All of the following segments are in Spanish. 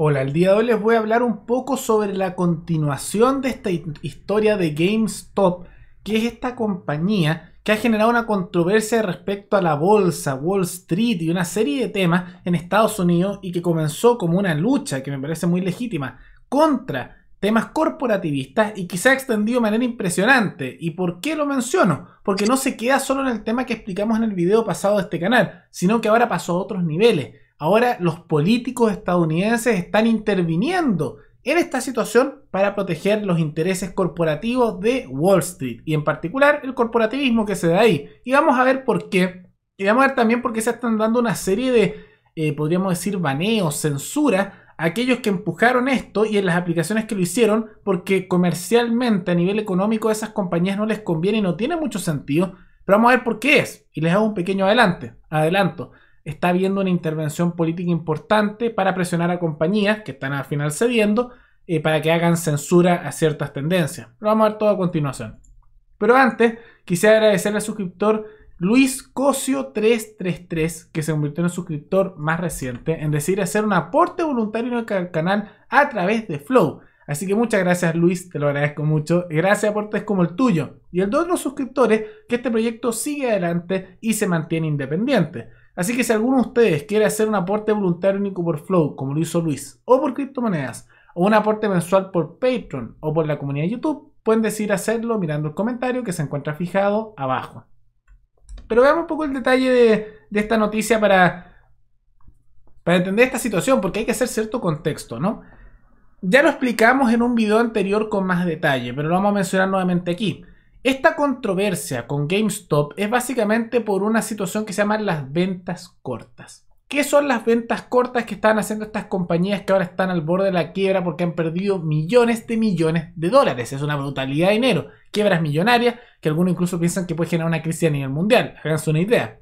Hola, el día de hoy les voy a hablar un poco sobre la continuación de esta historia de GameStop, que es esta compañía que ha generado una controversia respecto a la bolsa, Wall Street y una serie de temas en Estados Unidos y que comenzó como una lucha que me parece muy legítima contra temas corporativistas y que se ha extendido de manera impresionante. ¿Y por qué lo menciono? Porque no se queda solo en el tema que explicamos en el video pasado de este canal, sino que ahora pasó a otros niveles. Ahora los políticos estadounidenses están interviniendo en esta situación para proteger los intereses corporativos de Wall Street y en particular el corporativismo que se da ahí. Y vamos a ver por qué. Y vamos a ver también por qué se están dando una serie de, podríamos decir, baneos, censura a aquellos que empujaron esto y en las aplicaciones que lo hicieron, porque comercialmente a nivel económico a esas compañías no les conviene y no tiene mucho sentido. Pero vamos a ver por qué es. Y les hago un pequeño adelanto. Está habiendo una intervención política importante para presionar a compañías que están al final cediendo para que hagan censura a ciertas tendencias. Lo vamos a ver todo a continuación. Pero antes, quisiera agradecerle al suscriptor Luis Cosio 333, que se convirtió en el suscriptor más reciente, en decidir hacer un aporte voluntario al canal a través de Flow. Así que muchas gracias, Luis, te lo agradezco mucho. Gracias a aportes como el tuyo y el de otros suscriptores, que este proyecto sigue adelante y se mantiene independiente. Así que si alguno de ustedes quiere hacer un aporte voluntario único por Flow, como lo hizo Luis, o por criptomonedas, o un aporte mensual por Patreon o por la comunidad de YouTube, pueden decidir hacerlo mirando el comentario que se encuentra fijado abajo. Pero veamos un poco el detalle de esta noticia para entender esta situación, porque hay que hacer cierto contexto, ¿no? Ya lo explicamos en un video anterior con más detalle, pero lo vamos a mencionar nuevamente aquí. Esta controversia con GameStop es básicamente por una situación que se llama las ventas cortas. ¿Qué son las ventas cortas que están haciendo estas compañías que ahora están al borde de la quiebra porque han perdido millones de dólares? Es una brutalidad de dinero. Quiebras millonarias que algunos incluso piensan que puede generar una crisis a nivel mundial. Háganse una idea.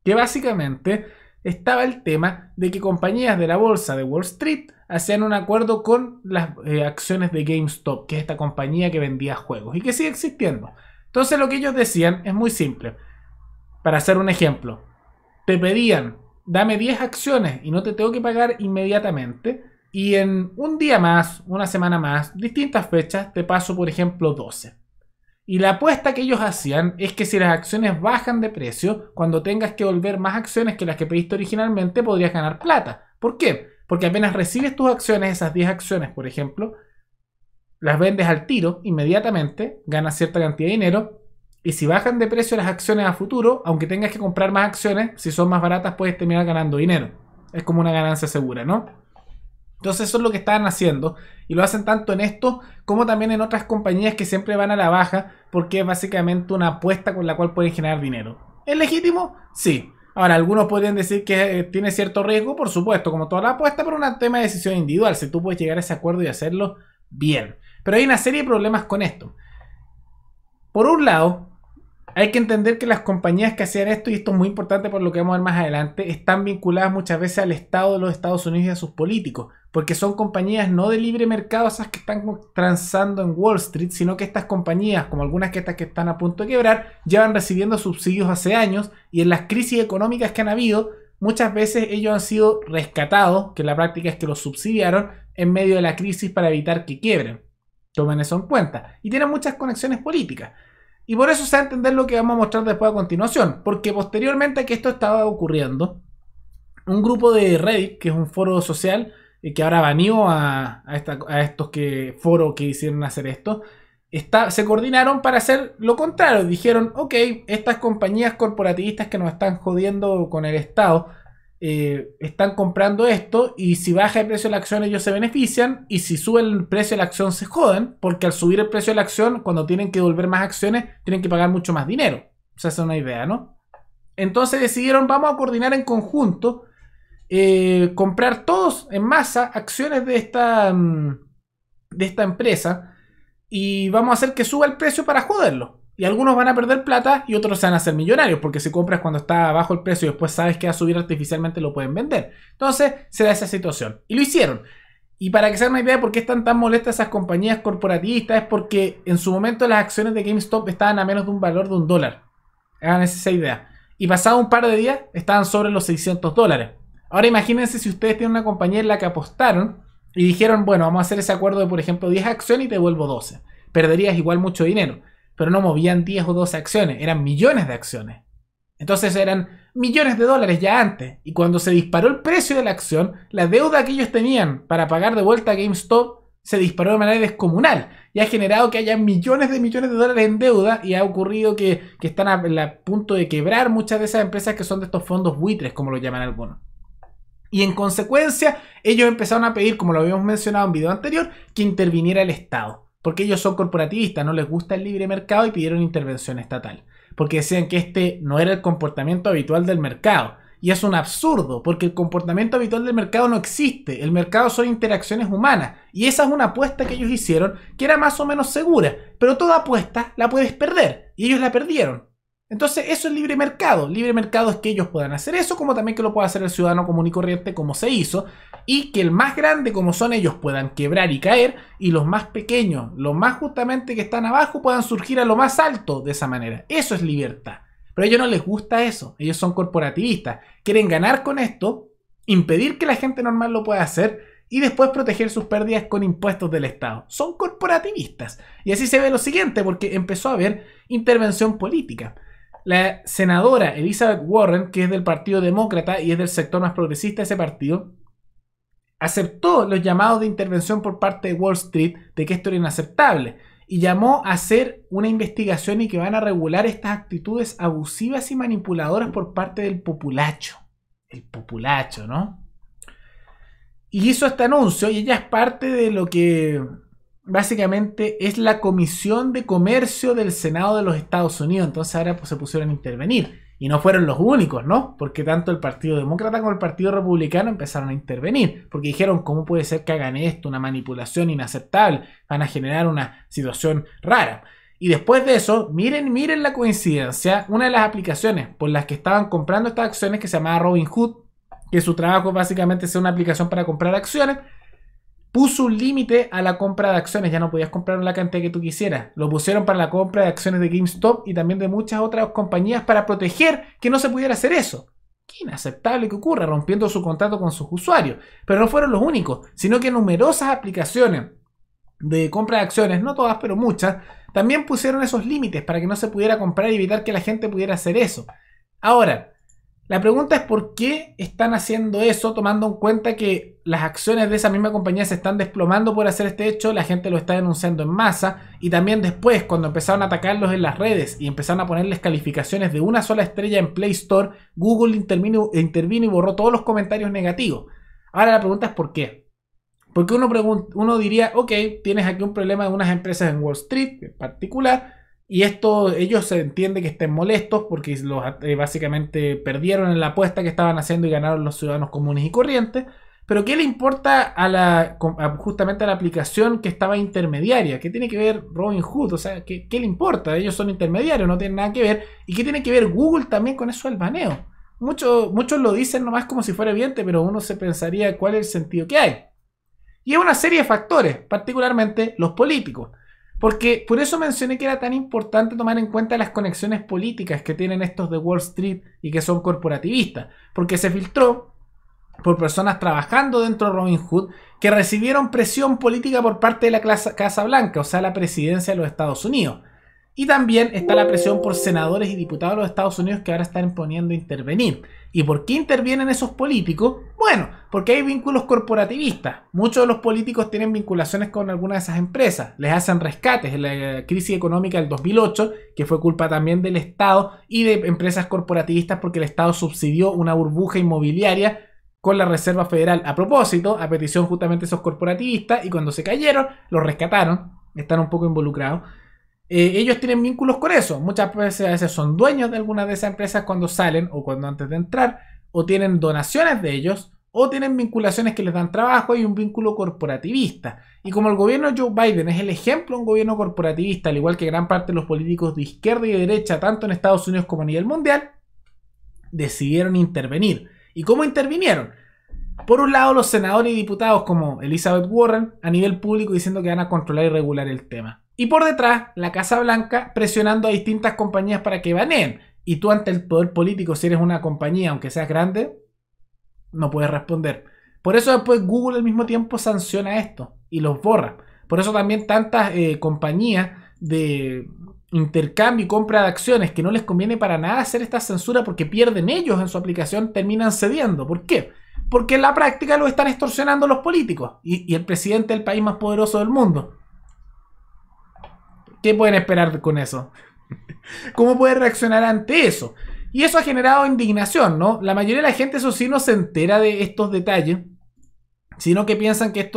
Que básicamente estaba el tema de que compañías de la bolsa de Wall Street hacían un acuerdo con las acciones de GameStop, que es esta compañía que vendía juegos y que sigue existiendo. Entonces lo que ellos decían es muy simple. Para hacer un ejemplo, te pedían, dame 10 acciones y no te tengo que pagar inmediatamente, y en un día más, una semana más, distintas fechas, te paso por ejemplo 12. Y la apuesta que ellos hacían es que si las acciones bajan de precio, cuando tengas que devolver más acciones que las que pediste originalmente, podrías ganar plata. ¿Por qué? Porque apenas recibes tus acciones, esas 10 acciones, por ejemplo, las vendes al tiro, inmediatamente, ganas cierta cantidad de dinero, y si bajan de precio las acciones a futuro, aunque tengas que comprar más acciones, si son más baratas puedes terminar ganando dinero. Es como una ganancia segura, ¿no? Entonces eso es lo que estaban haciendo y lo hacen tanto en esto como también en otras compañías que siempre van a la baja porque es básicamente una apuesta con la cual pueden generar dinero. ¿Es legítimo? Sí. Ahora, algunos podrían decir que tiene cierto riesgo, por supuesto, como toda la apuesta, pero un tema de decisión individual. Si tú puedes llegar a ese acuerdo y hacerlo, bien. Pero hay una serie de problemas con esto. Por un lado, hay que entender que las compañías que hacían esto, y esto es muy importante por lo que vamos a ver más adelante, están vinculadas muchas veces al Estado de los Estados Unidos y a sus políticos, porque son compañías no de libre mercado esas que están transando en Wall Street, sino que estas compañías, como algunas que estas que están a punto de quebrar, llevan recibiendo subsidios hace años, y en las crisis económicas que han habido, muchas veces ellos han sido rescatados, que la práctica es que los subsidiaron en medio de la crisis para evitar que quiebren. Tomen eso en cuenta. Y tienen muchas conexiones políticas. Y por eso se va a entender lo que vamos a mostrar después a continuación. Porque posteriormente a que esto estaba ocurriendo, un grupo de Reddit, que es un foro social, que ahora baneó a estos foros que hicieron hacer esto, se coordinaron para hacer lo contrario. Dijeron, ok, estas compañías corporativistas que nos están jodiendo con el Estado, están comprando esto y si baja el precio de la acción ellos se benefician y si sube el precio de la acción se joden porque al subir el precio de la acción cuando tienen que devolver más acciones tienen que pagar mucho más dinero. O sea, esa es una idea, ¿no? Entonces decidieron vamos a coordinar en conjunto comprar todos en masa acciones de esta empresa y vamos a hacer que suba el precio para joderlo. Y algunos van a perder plata y otros se van a hacer millonarios. Porque si compras cuando está bajo el precio y después sabes que va a subir artificialmente, lo pueden vender. Entonces se da esa situación. Y lo hicieron. Y para que se hagan una idea de por qué están tan molestas esas compañías corporativistas, es porque en su momento las acciones de GameStop estaban a menos de un valor de $1. Hagan esa idea. Y pasado un par de días estaban sobre los $600. Ahora imagínense si ustedes tienen una compañía en la que apostaron y dijeron, bueno, vamos a hacer ese acuerdo de, por ejemplo, 10 acciones y te devuelvo 12. Perderías igual mucho dinero, pero no movían 10 o 12 acciones, eran millones de acciones. Entonces eran millones de dólares ya antes. Y cuando se disparó el precio de la acción, la deuda que ellos tenían para pagar de vuelta a GameStop se disparó de manera descomunal. Y ha generado que haya millones de dólares en deuda. Y ha ocurrido que están a punto de quebrar muchas de esas empresas que son de estos fondos buitres, como lo llaman algunos. Y en consecuencia, ellos empezaron a pedir, como lo habíamos mencionado en un video anterior, que interviniera el Estado. Porque ellos son corporativistas, no les gusta el libre mercado y pidieron intervención estatal. Porque decían que este no era el comportamiento habitual del mercado. Y es un absurdo, porque el comportamiento habitual del mercado no existe. El mercado son interacciones humanas. Y esa es una apuesta que ellos hicieron, que era más o menos segura. Pero toda apuesta la puedes perder. Y ellos la perdieron. Entonces eso es libre mercado. Libre mercado es que ellos puedan hacer eso, como también que lo pueda hacer el ciudadano común y corriente, como se hizo. Y que el más grande, como son ellos, puedan quebrar y caer. Y los más pequeños, los más justamente que están abajo, puedan surgir a lo más alto de esa manera. Eso es libertad. Pero a ellos no les gusta eso. Ellos son corporativistas. Quieren ganar con esto, impedir que la gente normal lo pueda hacer y después proteger sus pérdidas con impuestos del Estado. Son corporativistas. Y así se ve lo siguiente, porque empezó a haber intervención política. La senadora Elizabeth Warren, que es del Partido Demócrata y es del sector más progresista de ese partido, aceptó los llamados de intervención por parte de Wall Street de que esto era inaceptable y llamó a hacer una investigación y que van a regular estas actitudes abusivas y manipuladoras por parte del populacho. El populacho, ¿no? Y hizo este anuncio y ella es parte de lo que básicamente es la Comisión de Comercio del Senado de los Estados Unidos. Entonces ahora pues, se pusieron a intervenir. Y no fueron los únicos, ¿no? Porque tanto el Partido Demócrata como el Partido Republicano empezaron a intervenir. Porque dijeron, ¿cómo puede ser que hagan esto? Una manipulación inaceptable. Van a generar una situación rara. Y después de eso, miren la coincidencia. Una de las aplicaciones por las que estaban comprando estas acciones, que se llamaba Robinhood, que su trabajo básicamente es una aplicación para comprar acciones, puso un límite a la compra de acciones. Ya no podías comprar la cantidad que tú quisieras. Lo pusieron para la compra de acciones de GameStop y también de muchas otras compañías para proteger que no se pudiera hacer eso. Qué inaceptable que ocurra, rompiendo su contrato con sus usuarios. Pero no fueron los únicos, sino que numerosas aplicaciones de compra de acciones, no todas, pero muchas, también pusieron esos límites para que no se pudiera comprar y evitar que la gente pudiera hacer eso. Ahora, la pregunta es por qué están haciendo eso, tomando en cuenta que las acciones de esa misma compañía se están desplomando por hacer este hecho, la gente lo está denunciando en masa y también después cuando empezaron a atacarlos en las redes y empezaron a ponerles calificaciones de una sola estrella en Play Store, Google intervino y borró todos los comentarios negativos. Ahora la pregunta es ¿por qué? Porque uno diría, ok, tienes aquí un problema de unas empresas en Wall Street en particular. Y esto, ellos se entiende que estén molestos porque básicamente perdieron en la apuesta que estaban haciendo y ganaron los ciudadanos comunes y corrientes. Pero ¿qué le importa justamente a la aplicación que estaba intermediaria? ¿Qué tiene que ver Robinhood? O sea, ¿qué le importa? Ellos son intermediarios, no tienen nada que ver. ¿Y qué tiene que ver Google también con eso del baneo? Muchos lo dicen nomás como si fuera evidente, pero uno se pensaría cuál es el sentido que hay. Y hay una serie de factores, particularmente los políticos. Porque por eso mencioné que era tan importante tomar en cuenta las conexiones políticas que tienen estos de Wall Street y que son corporativistas. Porque se filtró por personas trabajando dentro de Robinhood que recibieron presión política por parte de la Casa Blanca, o sea, la presidencia de los Estados Unidos. Y también está la presión por senadores y diputados de los Estados Unidos que ahora están poniendo a intervenir. ¿Y por qué intervienen esos políticos? Bueno, porque hay vínculos corporativistas. Muchos de los políticos tienen vinculaciones con algunas de esas empresas. Les hacen rescates en la crisis económica del 2008, que fue culpa también del Estado y de empresas corporativistas porque el Estado subsidió una burbuja inmobiliaria con la Reserva Federal a propósito, a petición justamente de esos corporativistas, y cuando se cayeron, los rescataron. Están un poco involucrados. Ellos tienen vínculos con eso. Muchas veces a veces son dueños de algunas de esas empresas cuando salen o cuando antes de entrar, o tienen donaciones de ellos, o tienen vinculaciones que les dan trabajo y un vínculo corporativista. Y como el gobierno de Joe Biden es el ejemplo de un gobierno corporativista, al igual que gran parte de los políticos de izquierda y de derecha, tanto en Estados Unidos como a nivel mundial, decidieron intervenir. ¿Y cómo intervinieron? Por un lado, los senadores y diputados como Elizabeth Warren a nivel público diciendo que van a controlar y regular el tema. Y por detrás, la Casa Blanca presionando a distintas compañías para que baneen. Y tú ante el poder político, si eres una compañía, aunque seas grande, no puedes responder. Por eso después Google al mismo tiempo sanciona esto y los borra. Por eso también tantas compañías de intercambio y compra de acciones que no les conviene para nada hacer esta censura porque pierden ellos en su aplicación, terminan cediendo. ¿Por qué? Porque en la práctica lo están extorsionando los políticos y el presidente del país más poderoso del mundo. ¿Qué pueden esperar con eso? ¿Cómo puede reaccionar ante eso? Y eso ha generado indignación, ¿no? La mayoría de la gente, eso sí, no se entera de estos detalles, sino que piensan que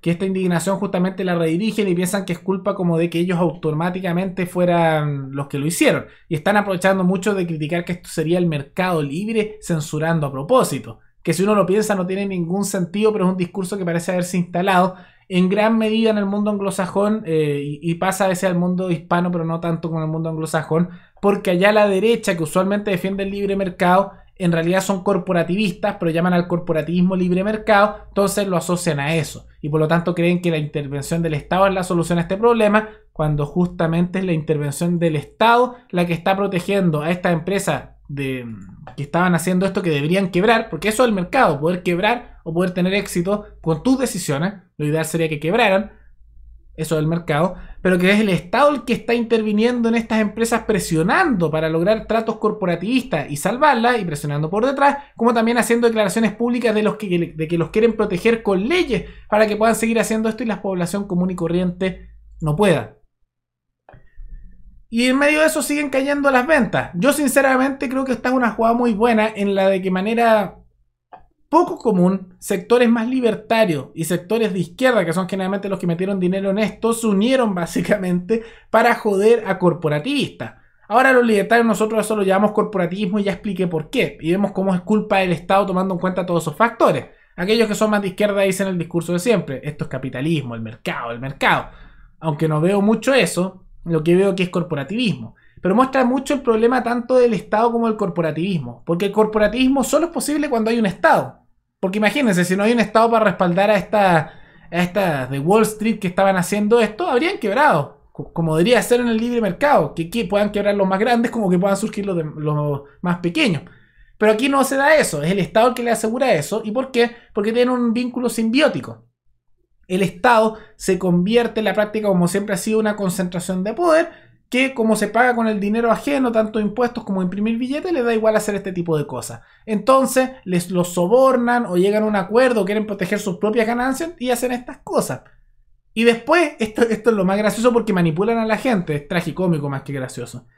esta indignación justamente la redirigen y piensan que es culpa como de que ellos automáticamente fueran los que lo hicieron. Y están aprovechando mucho de criticar que esto sería el mercado libre censurando a propósito. Que si uno lo piensa no tiene ningún sentido, pero es un discurso que parece haberse instalado en gran medida en el mundo anglosajón y pasa a veces al mundo hispano, pero no tanto como en el mundo anglosajón, porque allá la derecha, que usualmente defiende el libre mercado, en realidad son corporativistas, pero llaman al corporativismo libre mercado, entonces lo asocian a eso. Y por lo tanto creen que la intervención del Estado es la solución a este problema, cuando justamente es la intervención del Estado la que está protegiendo a estas empresas que estaban haciendo esto, que deberían quebrar, porque eso es el mercado, poder quebrar o poder tener éxito con tus decisiones. Lo ideal sería que quebraran, eso es el mercado, pero que es el Estado el que está interviniendo en estas empresas, presionando para lograr tratos corporativistas y salvarlas, y presionando por detrás, como también haciendo declaraciones públicas de que los quieren proteger con leyes para que puedan seguir haciendo esto y la población común y corriente no pueda. Y en medio de eso siguen cayendo las ventas. Yo sinceramente creo que esta es una jugada muy buena en la de que manera poco común, sectores más libertarios y sectores de izquierda, que son generalmente los que metieron dinero en esto, se unieron básicamente para joder a corporativistas. Ahora los libertarios nosotros eso lo llamamos corporativismo y ya expliqué por qué. Y vemos cómo es culpa del Estado tomando en cuenta todos esos factores. Aquellos que son más de izquierda dicen el discurso de siempre. Esto es capitalismo, el mercado, el mercado. Aunque no veo mucho eso, lo que veo que es corporativismo. Pero muestra mucho el problema tanto del Estado como del corporativismo. Porque el corporativismo solo es posible cuando hay un Estado. Porque imagínense, si no hay un Estado para respaldar a estas de Wall Street que estaban haciendo esto, habrían quebrado. Como debería ser en el libre mercado. Que puedan quebrar los más grandes como que puedan surgir los más pequeños. Pero aquí no se da eso. Es el Estado el que le asegura eso. ¿Y por qué? Porque tiene un vínculo simbiótico. El Estado se convierte en la práctica, como siempre ha sido, una concentración de poder, que como se paga con el dinero ajeno, tanto impuestos como imprimir billetes, les da igual hacer este tipo de cosas. Entonces los sobornan o llegan a un acuerdo, quieren proteger sus propias ganancias y hacen estas cosas. Y después, esto es lo más gracioso porque manipulan a la gente, es tragicómico más que gracioso.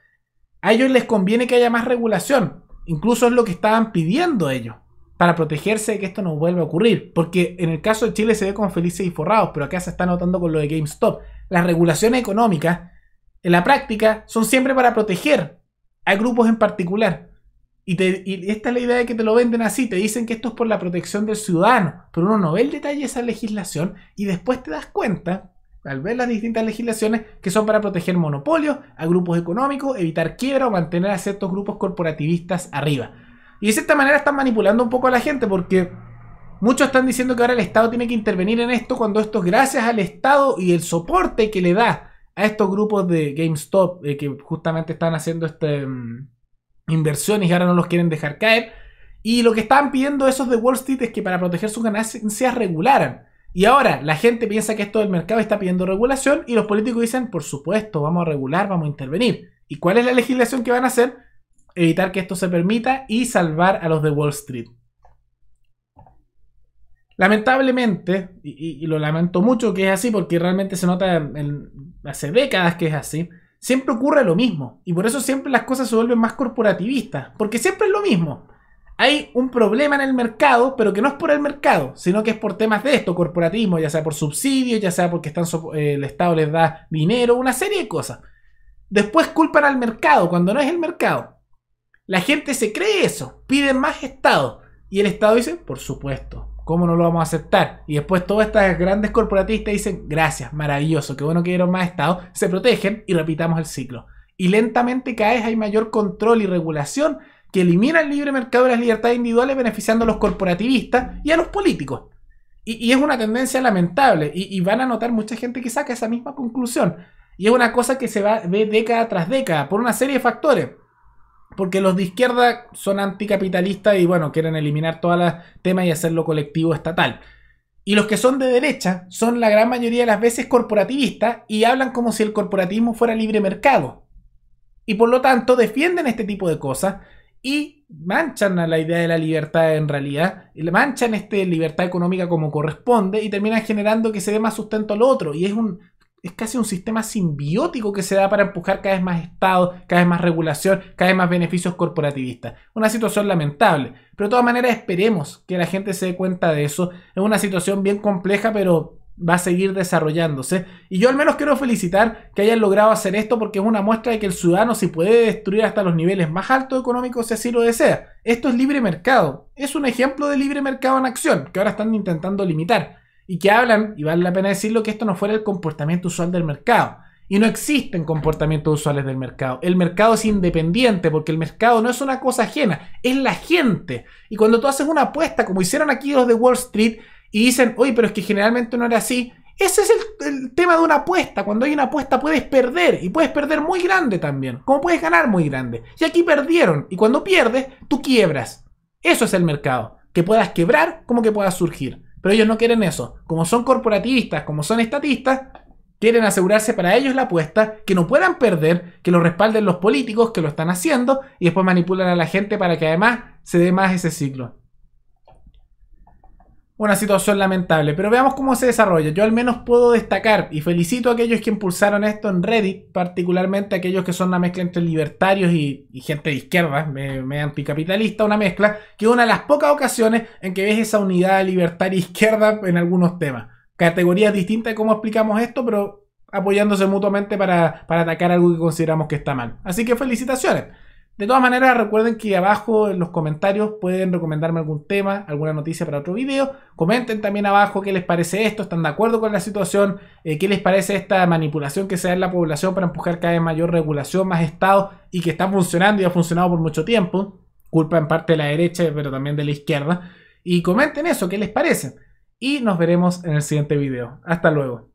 A ellos les conviene que haya más regulación, incluso es lo que estaban pidiendo ellos, para protegerse de que esto no vuelva a ocurrir. Porque en el caso de Chile se ve como felices y forrados, pero acá se está notando con lo de GameStop. Las regulaciones económicas, en la práctica, son siempre para proteger a grupos en particular. Y esta es la idea de que te lo venden así. Te dicen que esto es por la protección del ciudadano. Pero uno no ve el detalle de esa legislación y después te das cuenta, al ver las distintas legislaciones, que son para proteger monopolios, a grupos económicos, evitar quiebra o mantener a ciertos grupos corporativistas arriba. Y de cierta manera están manipulando un poco a la gente porque muchos están diciendo que ahora el Estado tiene que intervenir en esto, cuando esto es gracias al Estado y el soporte que le da a estos grupos de GameStop que justamente están haciendo inversiones y ahora no los quieren dejar caer. Y lo que estaban pidiendo esos de Wall Street es que para proteger sus ganancias regularan. Y ahora la gente piensa que esto del mercado está pidiendo regulación y los políticos dicen, por supuesto, vamos a regular, vamos a intervenir. ¿Y cuál es la legislación que van a hacer? Evitar que esto se permita y salvar a los de Wall Street. Lamentablemente, y lo lamento mucho que es así porque realmente se nota hace décadas que es así, siempre ocurre lo mismo. Y por eso siempre las cosas se vuelven más corporativistas. Porque siempre es lo mismo. Hay un problema en el mercado, pero que no es por el mercado, sino que es por temas de esto, corporativismo, ya sea por subsidios, ya sea porque el Estado les da dinero, una serie de cosas. Después culpan al mercado cuando no es el mercado. La gente se cree eso, piden más Estado. Y el Estado dice, por supuesto, ¿cómo no lo vamos a aceptar? Y después todas estas grandes corporatistas dicen, gracias, maravilloso, qué bueno que dieron más Estado, se protegen y repitamos el ciclo. Y lentamente cada vez hay mayor control y regulación que elimina el libre mercado y las libertades individuales, beneficiando a los corporativistas y a los políticos. Y es una tendencia lamentable y van a notar mucha gente que saca esa misma conclusión. Y es una cosa que se ve década tras década por una serie de factores. porque los de izquierda son anticapitalistas y bueno, quieren eliminar todos los temas y hacerlo colectivo estatal. Y los que son de derecha son la gran mayoría de las veces corporativistas y hablan como si el corporativismo fuera libre mercado. Y por lo tanto defienden este tipo de cosas y manchan a la idea de la libertad en realidad, y le manchan libertad económica como corresponde y terminan generando que se dé más sustento al otro. Y es casi un sistema simbiótico que se da para empujar cada vez más Estado, cada vez más regulación, cada vez más beneficios corporativistas. Una situación lamentable, pero de todas maneras esperemos que la gente se dé cuenta de eso. Es una situación bien compleja, pero va a seguir desarrollándose. Y yo al menos quiero felicitar que hayan logrado hacer esto porque es una muestra de que el ciudadano se puede destruir hasta los niveles más altos económicos si así lo desea. Esto es libre mercado. Es un ejemplo de libre mercado en acción que ahora están intentando limitar. Y que hablan, y vale la pena decirlo, que esto no fuera el comportamiento usual del mercado. Y no existen comportamientos usuales del mercado. El mercado es independiente porque el mercado no es una cosa ajena, es la gente. Y cuando tú haces una apuesta, como hicieron aquí los de Wall Street, y dicen, oye, pero es que generalmente no era así. Ese es el tema de una apuesta. Cuando hay una apuesta puedes perder, y puedes perder muy grande también, como puedes ganar muy grande. Y aquí perdieron, y cuando pierdes, tú quiebras. Eso es el mercado, que puedas quebrar como que puedas surgir. Pero ellos no quieren eso. Como son corporativistas, como son estatistas, quieren asegurarse para ellos la apuesta, que no puedan perder, que lo respalden los políticos que lo están haciendo, y después manipulan a la gente para que además se dé más ese ciclo. Una situación lamentable, pero veamos cómo se desarrolla. Yo al menos puedo destacar y felicito a aquellos que impulsaron esto en Reddit, particularmente aquellos que son una mezcla entre libertarios y gente de izquierda, medio anticapitalista, una mezcla, que es una de las pocas ocasiones en que ves esa unidad libertaria-izquierda en algunos temas. Categorías distintas de cómo explicamos esto, pero apoyándose mutuamente para atacar algo que consideramos que está mal. Así que felicitaciones. De todas maneras, recuerden que abajo en los comentarios pueden recomendarme algún tema, alguna noticia para otro video. Comenten también abajo qué les parece esto, están de acuerdo con la situación, qué les parece esta manipulación que se da en la población para empujar cada vez mayor regulación, más Estado, y que está funcionando y ha funcionado por mucho tiempo. Culpa en parte de la derecha, pero también de la izquierda. Y comenten eso, qué les parece. Y nos veremos en el siguiente video. Hasta luego.